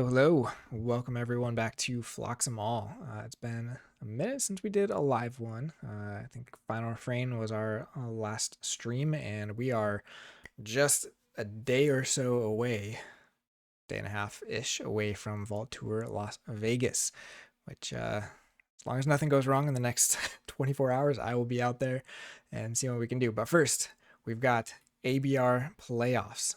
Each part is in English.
Hello, welcome everyone back to Phlox'em. It's been a minute since we did a live one. I think Final Refrain was our last stream, and we are just a day or so away, day and a half ish away from Vault Tour Las Vegas, which, as long as nothing goes wrong in the next 24 hours, I will be out there and see what we can do. But first, we've got ABR playoffs.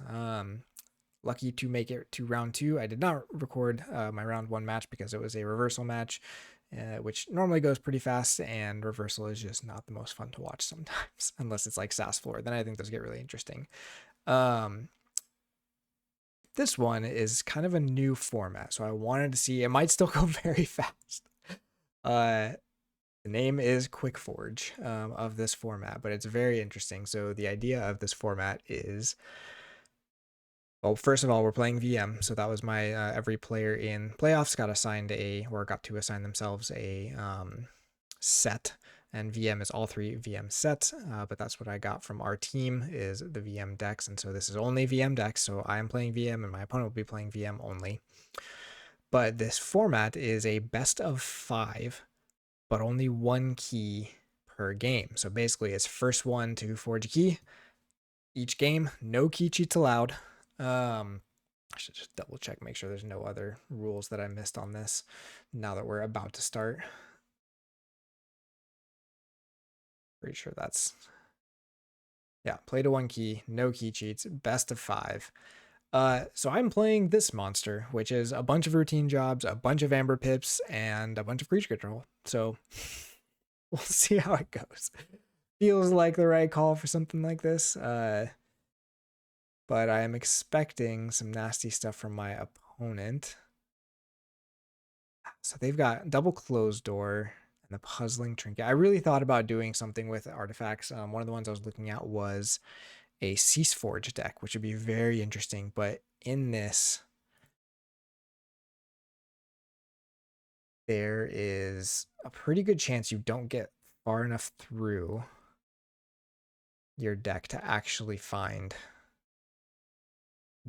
Lucky to make it to round two. I did not record my round one match because it was a reversal match, which normally goes pretty fast, and reversal is just not the most fun to watch sometimes, unless it's like SAS floor. Then I think those get really interesting. This one is kind of a new format, so I wanted to see. It might still go very fast. The name is Quickforge of this format, but it's very interesting. So the idea of this format is, well, first of all, we're playing VM, so that was my every player in playoffs got to assign themselves a set, and VM is all three VM sets. But that's what I got from our team is the VM decks, and so this is only VM decks. So I am playing VM, and my opponent will be playing VM only. But this format is a best of 5, but only 1 key per game. So basically, it's first one to forge a key each game. No key cheats allowed. I should just double check, make sure there's no other rules that I missed on this now that we're about to start. Pretty sure that's, yeah, play to 1 key, no key cheats, best of 5. So I'm playing this monster, which is a bunch of routine jobs, a bunch of amber pips, and a bunch of creature control. So we'll see how it goes. Feels like the right call for something like this. But I am expecting some nasty stuff from my opponent. So they've got double closed door and the puzzling trinket. I really thought about doing something with artifacts. One of the ones I was looking at was a Ceaseforge deck, which would be very interesting. But in this, there is a pretty good chance you don't get far enough through your deck to actually find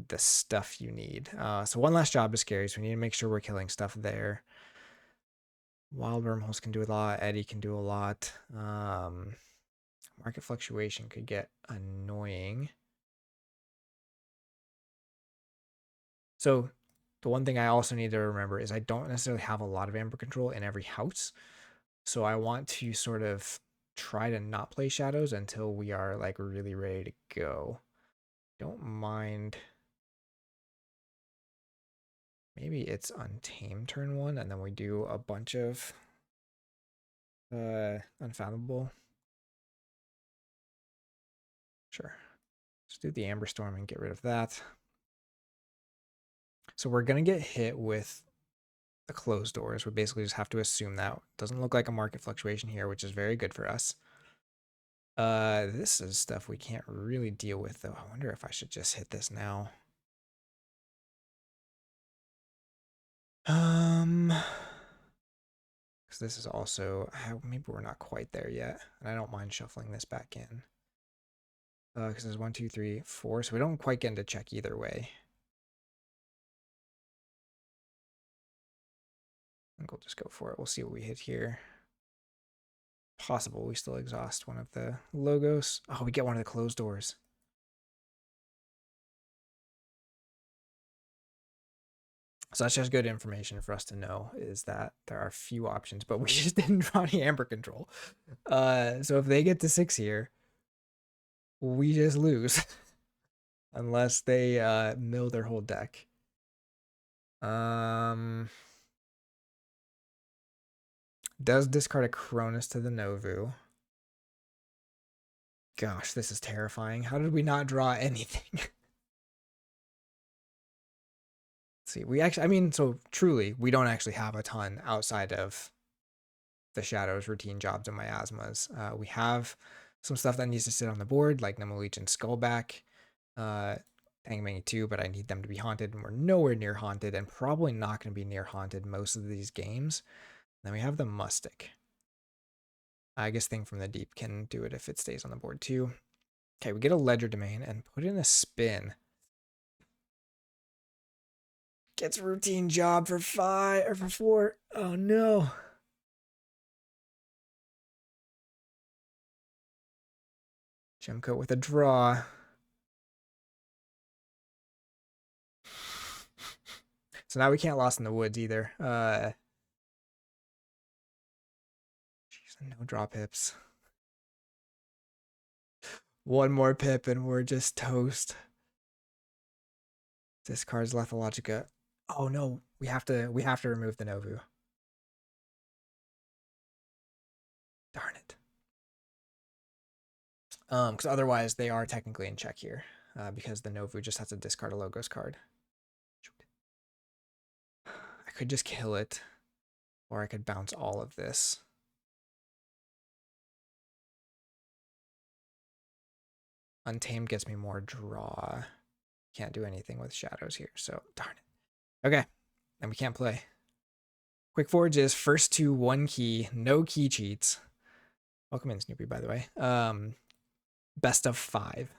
the stuff you need. So one last job is scary, so we need to make sure we're killing stuff there. Wild Wormholes can do a lot. Eddie can do a lot. Market fluctuation could get annoying. So the one thing I also need to remember is I don't necessarily have a lot of amber control in every house. So I want to sort of try to not play shadows until we are like really ready to go. Don't mind. Maybe it's Untamed turn 1, and then we do a bunch of Unfathomable. Sure. Let's do the Amber Storm and get rid of that. So we're going to get hit with the closed doors. We basically just have to assume that. Doesn't look like a market fluctuation here, which is very good for us. This is stuff we can't really deal with, though. I wonder if I should just hit this now. Because this is also, maybe we're not quite there yet, and I don't mind shuffling this back in. Because there's 1, 2, 3, 4, so we don't quite get into check either way. I think we'll just go for it. We'll see what we hit here. Possible we still exhaust one of the logos. Oh, we get one of the closed doors. So that's just good information for us to know, is that there are few options, but we just didn't draw any amber control. So if they get to 6 here, we just lose. Unless they mill their whole deck. Does discard a Cronus to the Novu. Gosh, this is terrifying. How did we not draw anything? Let's see, we actually, I mean, so truly, we don't actually have a ton outside of the Shadows, routine jobs, and miasmas. We have some stuff that needs to sit on the board, like Nemoleech and Skullback. Hangmangy 2, but I need them to be haunted, and we're nowhere near haunted, and probably not going to be near haunted most of these games. Then we have the Mustic. I guess Thing from the Deep can do it if it stays on the board too. Okay, we get a Ledger Domain and put in a spin. Gets routine job for 5 or for 4. Oh no. Gem coat with a draw. So now we can't Lost in the Woods either. Jeez, no draw pips. One more pip and we're just toast. Discards Lethalogica. Oh no, we have to remove the Novu. Darn it. Because otherwise they are technically in check here. Because the Novu just has to discard a Logos card. I could just kill it. Or I could bounce all of this. Untamed gets me more draw. Can't do anything with shadows here, so darn it. Okay, and we can't play. Quickforge is first to 1 key, no key cheats. Welcome in, Snoopy, by the way. Best of 5.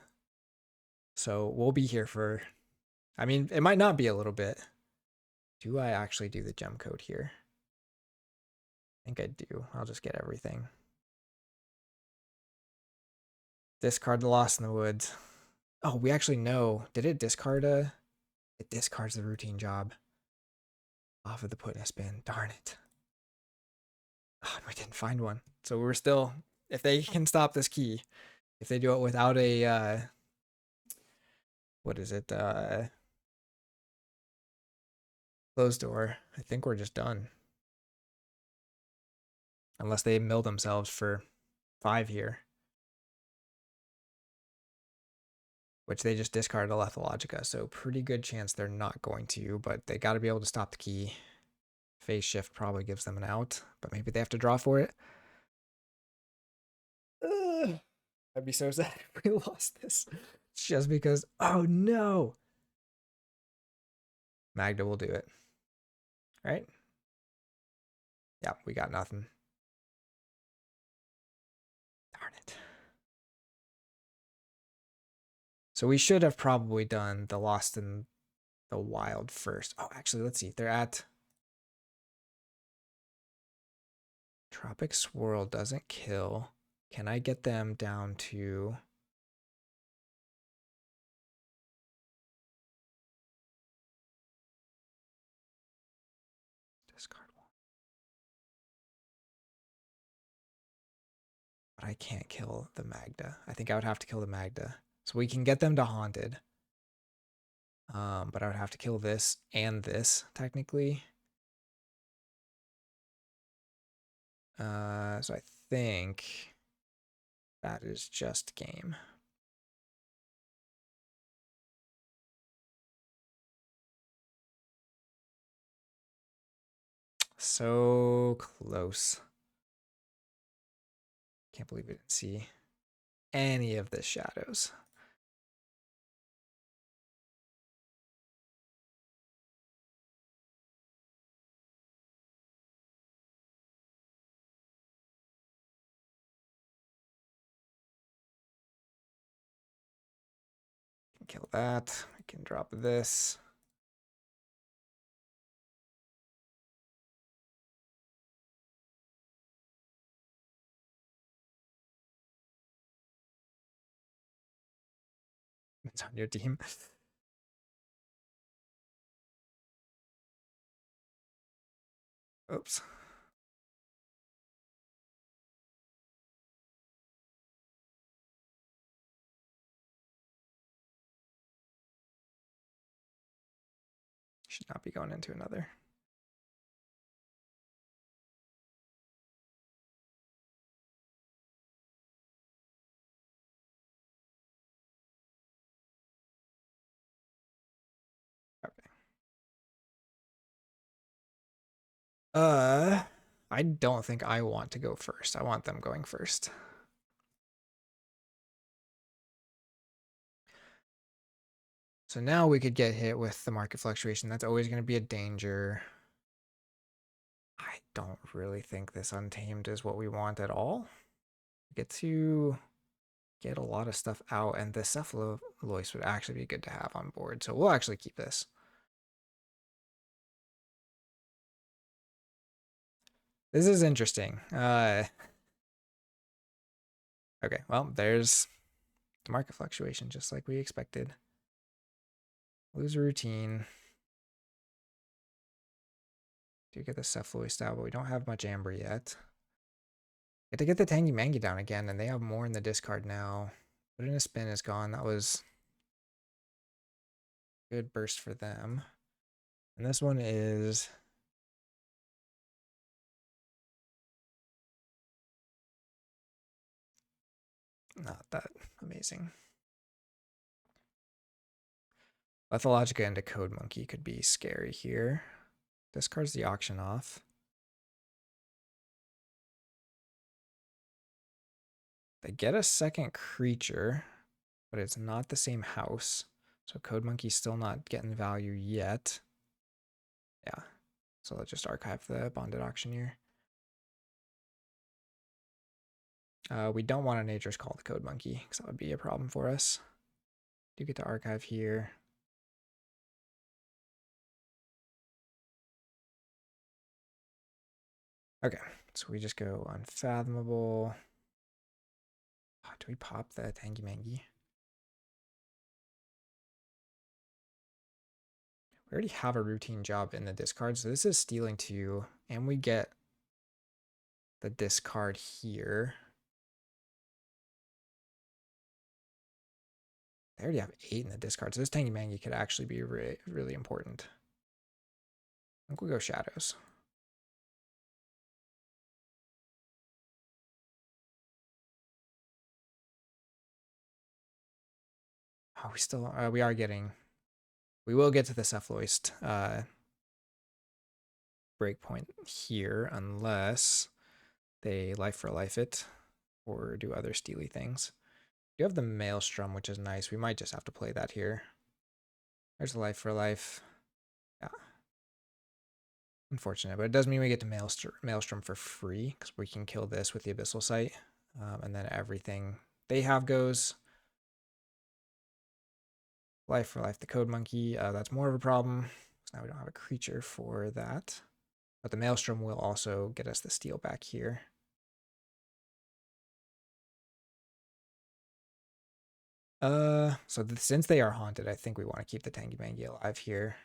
So we'll be here for, I mean, it might not be a little bit. Do I actually do the gem code here? I think I do. I'll just get everything. Discard the Lost in the Woods. Oh, we actually know. Did it discard a? It discards the routine job. Off of the put in a spin. Darn it. Oh, we didn't find one. So we're still, if they can stop this key, if they do it without a, what is it? Closed door. I think we're just done. Unless they mill themselves for 5 here. Which they just discarded a Lethalogica. So pretty good chance they're not going to, but they got to be able to stop the key. Phase shift probably gives them an out, but maybe they have to draw for it. I'd be so sad if we lost this. Just because, oh no. Magda will do it. Right? Yeah, we got nothing. Darn it. So we should have probably done the Lost in the Wild first. Oh, actually, let's see. They're at Tropic Swirl doesn't kill. Can I get them down to discard one? But I can't kill the Magda. I think I would have to kill the Magda. So we can get them to Haunted. But I would have to kill this and this, technically. So I think that is just game. So close. Can't believe we didn't see any of the shadows. Can kill that. I can drop this. It's on your team. Oops. Should not be going into another. Okay. I don't think I want to go first. I want them going first. So now we could get hit with the market fluctuation. That's always going to be a danger. I don't really think this Untamed is what we want at all. We get to get a lot of stuff out, and the Cephalois would actually be good to have on board. So we'll actually keep this. This is interesting. Okay, well, there's the market fluctuation, just like we expected. Lose a routine. Do get the cephaloid style, but we don't have much amber yet. Get to get the Tangy Mangy down again, and they have more in the discard now. Put in a spin is gone. That was good burst for them. And this one is not that amazing. Lethologica into Code Monkey could be scary here. Discards the auction off. They get a second creature, but it's not the same house. So Code Monkey's still not getting value yet. Yeah. So let's just archive the Bonded Auctioneer. We don't want a Nature's Call the Code Monkey, because that would be a problem for us. Do get to archive here. Okay, so we just go Unfathomable. Oh, do we pop the Tangy Mangy? We already have a routine job in the discard, so this is stealing 2, and we get the discard here. They already have 8 in the discard, so this Tangy Mangy could actually be really important. I think we'll go Shadows. Oh, we still, we are getting, we will get to the Cephaloist breakpoint here, unless they life for life it, or do other steely things. You have the Maelstrom, which is nice. We might just have to play that here. There's life for life. Yeah. Unfortunate, but it does mean we get to Maelstrom for free, because we can kill this with the Abyssal Sight, and then everything they have goes. Life for life, the Code Monkey, that's more of a problem. Now we don't have a creature for that. But the Maelstrom will also get us the steal back here. Since they are haunted, I think we want to keep the Tangy Mangy alive here.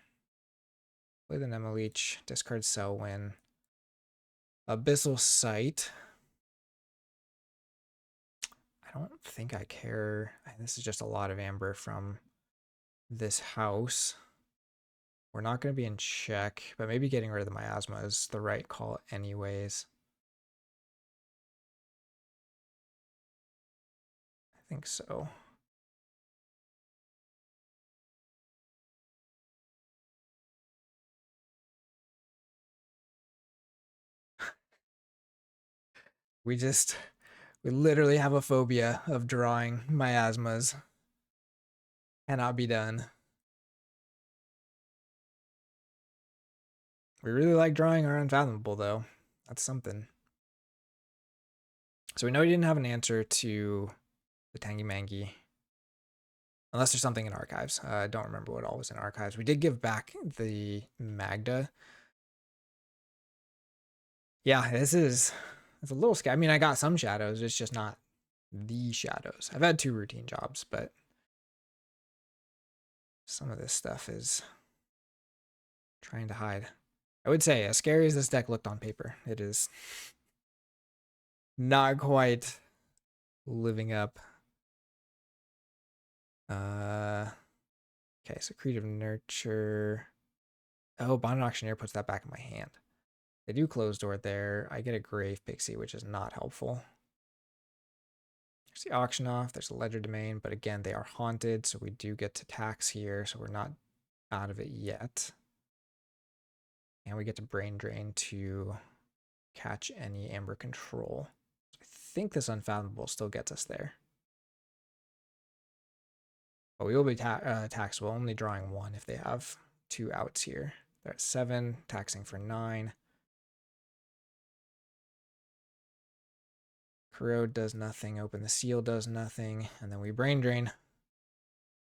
Play the Nemo Leech, discard Selwyn. Abyssal Sight. I don't think I care. This is just a lot of amber from this house. We're not going to be in check, but maybe getting rid of the Miasma is the right call anyways. I think so. We literally have a phobia of drawing miasmas. Cannot be done. We really like drawing our Unfathomable, though. That's something. So we know he didn't have an answer to the Tangy Mangy. Unless there's something in archives. I don't remember what all was in archives. We did give back the Magda. Yeah, it's a little scary. I mean, I got some shadows. It's just not the shadows. I've had 2 routine jobs, but some of this stuff is trying to hide. I would say, as scary as this deck looked on paper, it is not quite living up. Okay, so Creative Nurture. Oh, Bonded Auctioneer puts that back in my hand. They do Closed Door there. I get a Grave Pixie, which is not helpful. There's the Auction Off. There's a Ledger Domain, but again, they are haunted, so we do get to tax here, so we're not out of it yet. And we get to Brain Drain to catch any Amber Control. I think this Unfathomable still gets us there. But we will be taxable, only drawing 1 if they have 2 outs here. They're at 7, taxing for 9. Corrode does nothing, Open the Seal does nothing, and then we Brain Drain.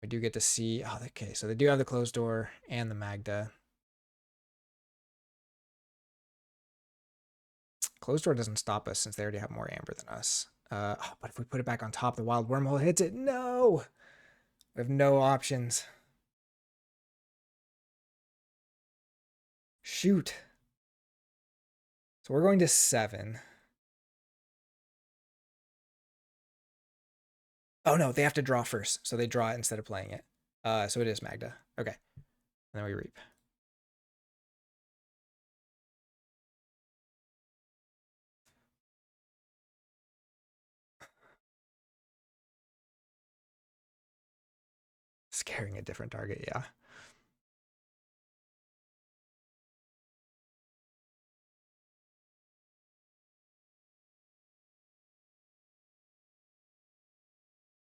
We do get to see, oh, okay, so they do have the Closed Door and the Magda. Closed door doesn't stop us since they already have more amber than us. But if we put it back on top, the wild wormhole hits it. No! We have no options. Shoot. So we're going to 7. Oh no, they have to draw first. So they draw it instead of playing it. So it is Magda. Okay. And then we reap. Scaring a different target, yeah.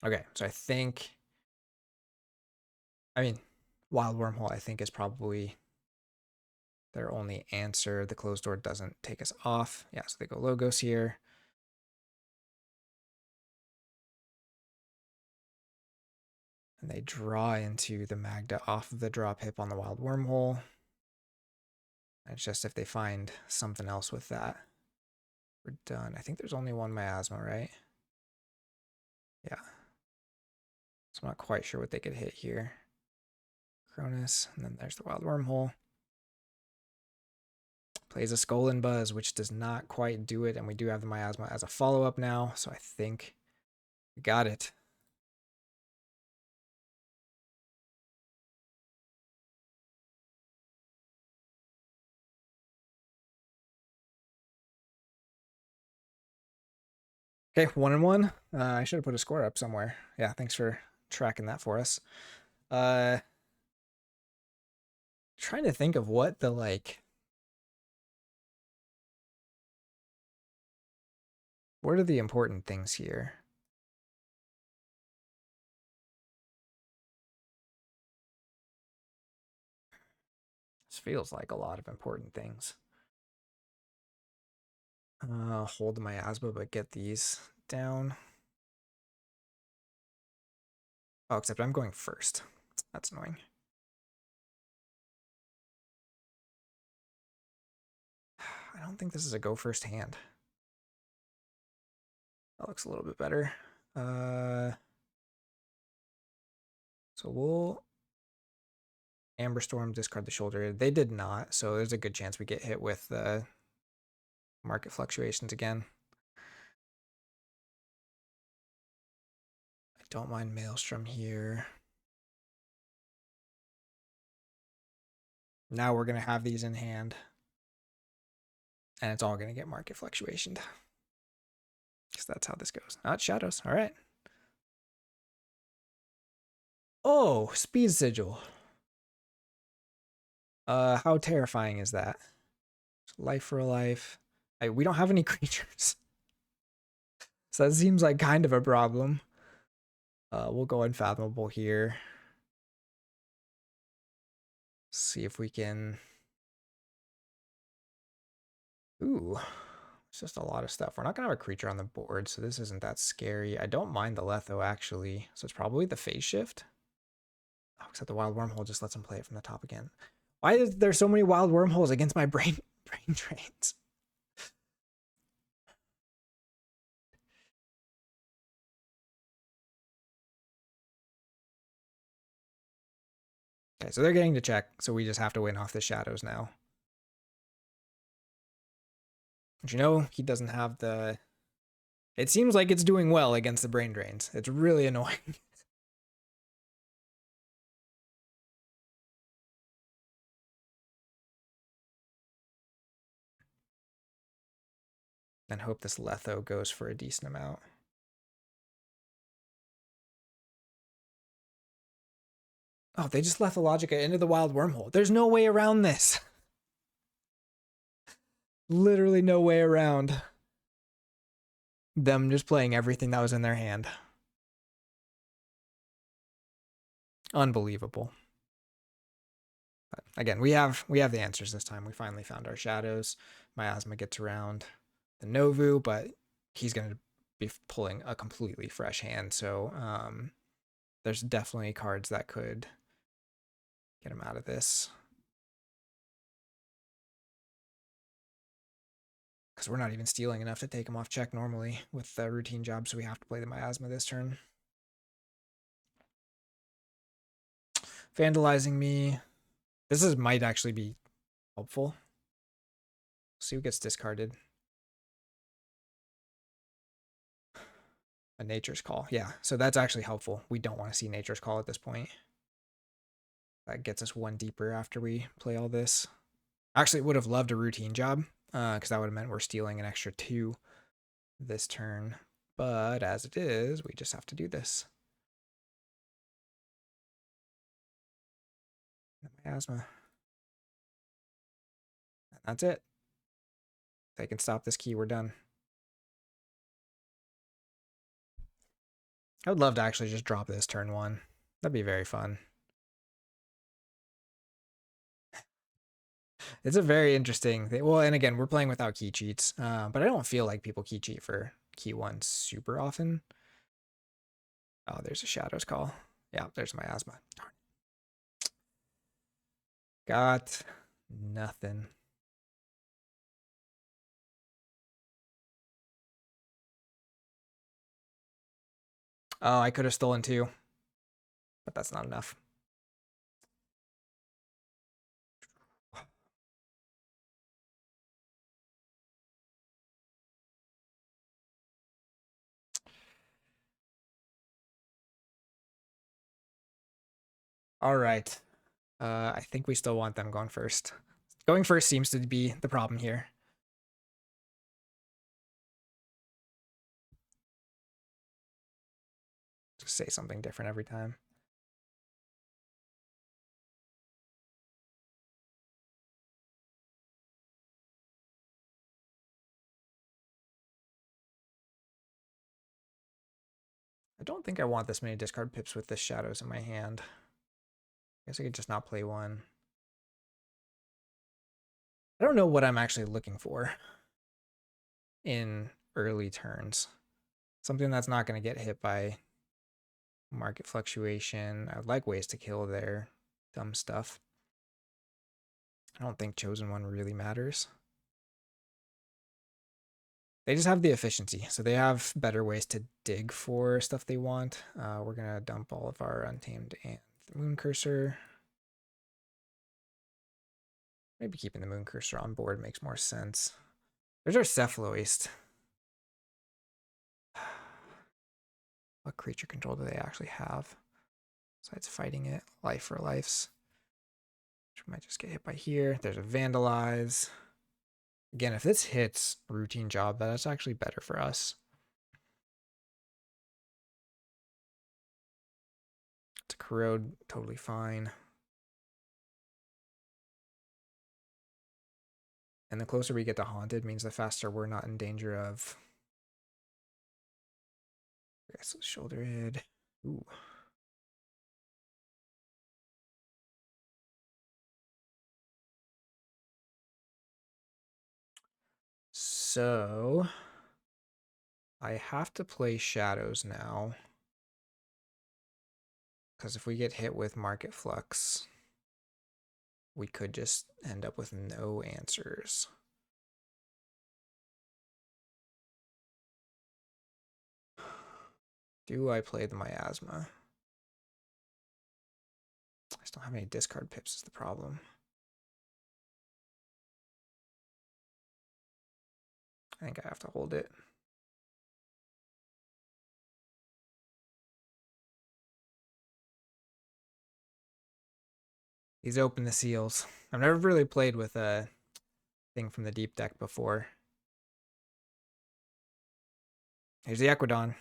Okay, so I mean, wild wormhole, I think, is probably their only answer. The closed door doesn't take us off. Yeah, so they go logos here. And they draw into the Magda off of the draw pip on the wild wormhole. And it's just if they find something else with that, we're done. I think there's only one miasma, right? Yeah. So I'm not quite sure what they could hit here. Cronus, and then there's the wild wormhole. Plays a Skull and Buzz, which does not quite do it, and we do have the miasma as a follow-up now, so I think we got it. Okay, 1-1. I should have put a score up somewhere. Yeah, thanks for tracking that for us. Trying to think of what the what are the important things here? This feels like a lot of important things. Hold the miasma, but get these down. Oh, except I'm going first. That's annoying. I don't think this is a go first hand. That looks a little bit better. So we'll Amber Storm, discard the shoulder. They did not, so there's a good chance we get hit with the market fluctuations again. I don't mind Maelstrom here. Now we're going to have these in hand. And it's all going to get market fluctuationed. Because that's how this goes. Not shadows. All right. Oh, Speed Sigil. How terrifying is that? Life for a life. We don't have any creatures. So that seems like kind of a problem. We'll go Unfathomable here. See if we can... Ooh, it's just a lot of stuff. We're not going to have a creature on the board, so this isn't that scary. I don't mind the Letho, actually. So it's probably the Phase Shift. Oh, except the Wild Wormhole just lets him play it from the top again. Why is there so many Wild Wormholes against my brain drains? Okay, so they're getting to check, so we just have to win off the shadows now. But you know, he doesn't have the... It seems like it's doing well against the brain drains. It's really annoying. And hope this Letho goes for a decent amount. Oh, they just left the Logica into the Wild Wormhole. There's no way around this. Literally no way around them just playing everything that was in their hand. Unbelievable. But again, we have the answers this time. We finally found our shadows. Miasma gets around the Novu, but he's going to be pulling a completely fresh hand. So there's definitely cards that could get him out of this. Because we're not even stealing enough to take him off check normally with the routine job, so we have to play the miasma this turn. Vandalizing me. This might actually be helpful. See who gets discarded. A Nature's Call. Yeah, so that's actually helpful. We don't want to see Nature's Call at this point. That gets us one deeper after we play all this. Actually, would have loved a routine job, because that would have meant we're stealing an extra 2 this turn. But as it is, we just have to do this. Miasma. And that's it. If they can stop this key, we're done. I would love to actually just drop this turn 1. That'd be very fun. It's a very interesting thing. Well, and again, we're playing without key cheats, but I don't feel like people key cheat for key 1 super often. Oh, there's a Shadows Call. Yeah, there's Miasma. Darn. Got nothing. Oh, I could have stolen 2, but that's not enough. All right. I think we still want them going first. Going first seems to be the problem here. Just say something different every time. I don't think I want this many discard pips with the shadows in my hand. I guess I could just not play 1. I don't know what I'm actually looking for in early turns. Something that's not going to get hit by market fluctuation. I would like ways to kill their dumb stuff. I don't think Chosen One really matters. They just have the efficiency, so they have better ways to dig for stuff they want. We're going to dump all of our Untamed and the Moon Cursor. Maybe keeping the Moon Cursor on board makes more sense. There's our Cephaloist. What creature control do they actually have? Besides fighting it, life for lives. Which might just get hit by here. There's a Vandalize. Again, if this hits routine job, that's actually better for us. It's a Corrode, totally fine. And the closer we get to Haunted means the faster we're not in danger of. I guess Shoulder Head. Ooh. So I have to play Shadows now. Because if we get hit with Market Flux, we could just end up with no answers. Do I play the Miasma? I just don't have any discard pips is the problem. I think I have to hold it. He's opened the seals. I've never really played with a thing from the deep deck before. Here's the Equidon.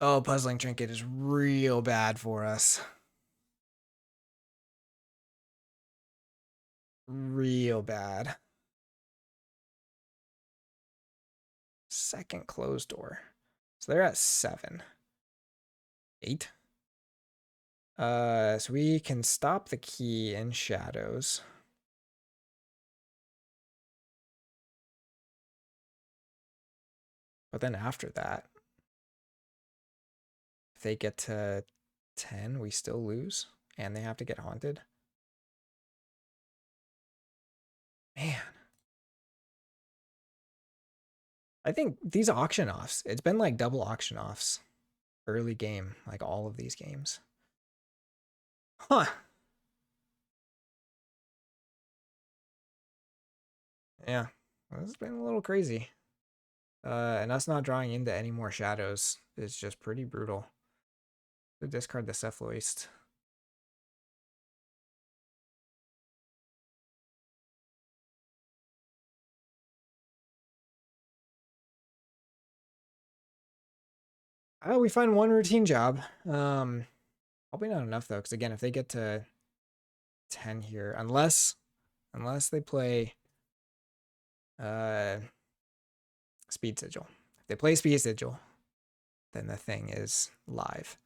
Oh, Puzzling Trinket is real bad for us. Real bad. Second closed door. So they're at 7. 8. So we can stop the key in Shadows. But then after that, if they get to 10, we still lose, and they have to get haunted. Man. I think these auction offs, it's been like double auction offs early game, like all of these games. Huh. Yeah, this has been a little crazy. And us not drawing into any more shadows is just pretty brutal. To discard the Cephaloist. We find one routine job. Probably not enough though, because again, if they get to 10 here, unless they play Speed Sigil. If they play Speed Sigil, then the thing is live.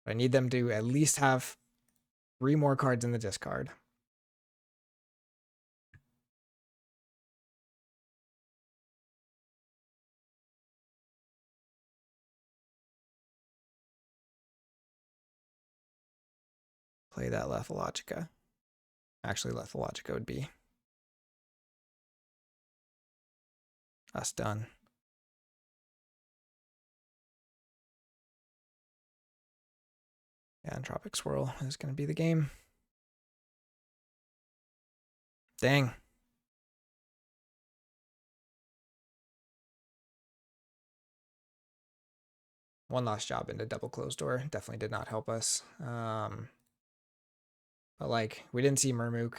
But I need them to at least have 3 more cards in the discard. Play that Lethalogica. Actually, Lethalogica would be us done. Yeah, Entropic Swirl is going to be the game. Dang. One lost job into double closed door definitely did not help us. But like, we didn't see Murmook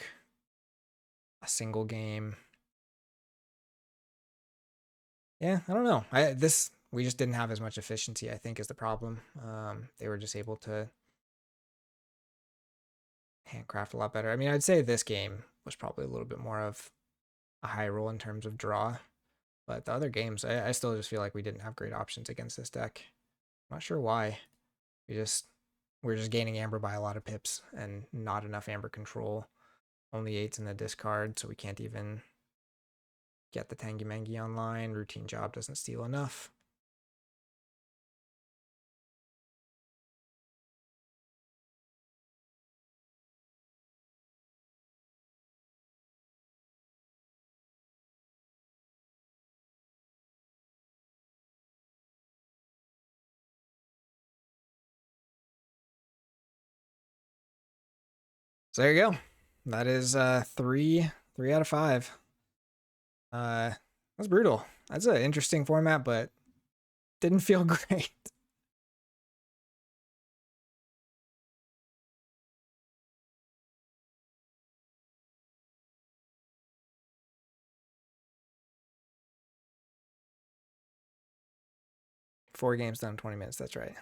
a single game. Yeah, I don't know. We just didn't have as much efficiency, I think, is the problem. They were just able to handcraft a lot better. I mean, I'd say this game was probably a little bit more of a high roll in terms of draw. But the other games, I still just feel like we didn't have great options against this deck. I'm not sure why. We're just gaining amber by a lot of pips and not enough amber control. Only 8s in the discard, so we can't even get the Tangy Mangy online. Routine job doesn't steal enough. So there you go. That is 3 out of 5. That's brutal. That's an interesting format, but didn't feel great. Four games done in 20 minutes. That's right.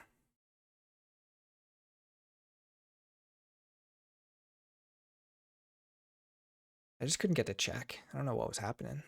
I just couldn't get to check. I don't know what was happening.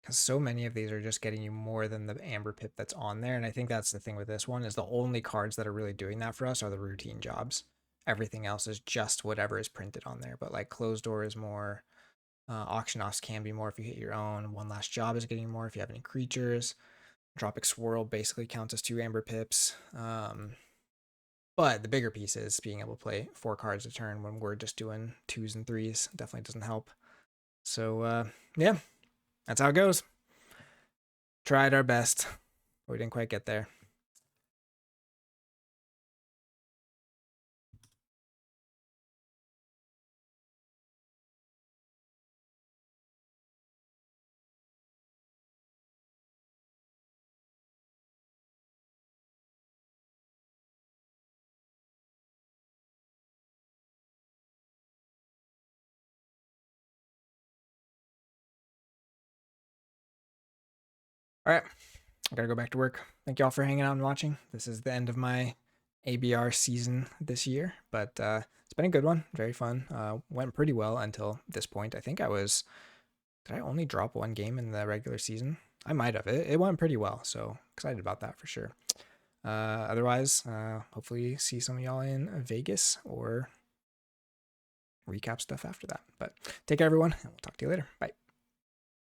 Because so many of these are just getting you more than the amber pip that's on there. And I think that's the thing with this one is the only cards that are really doing that for us are the routine jobs. Everything else is just whatever is printed on there. But like closed door is more, auction offs can be more if you hit your own. One last job is getting more if you have any creatures. Tropic Swirl basically counts as 2 amber pips. But the bigger piece is being able to play 4 cards a turn when we're just doing 2s and 3s. Definitely doesn't help. So yeah, that's how it goes. Tried our best. We didn't quite get there. All right, I gotta go back to work. Thank y'all for hanging out and watching. This is the end of my ABR season this year, but it's been a good one. Very fun. Went pretty well until this point. I think did I only drop one game in the regular season? I might have. It went pretty well, so excited about that for sure. Otherwise, hopefully see some of y'all in Vegas or recap stuff after that. But take care, everyone, and we'll talk to you later. Bye.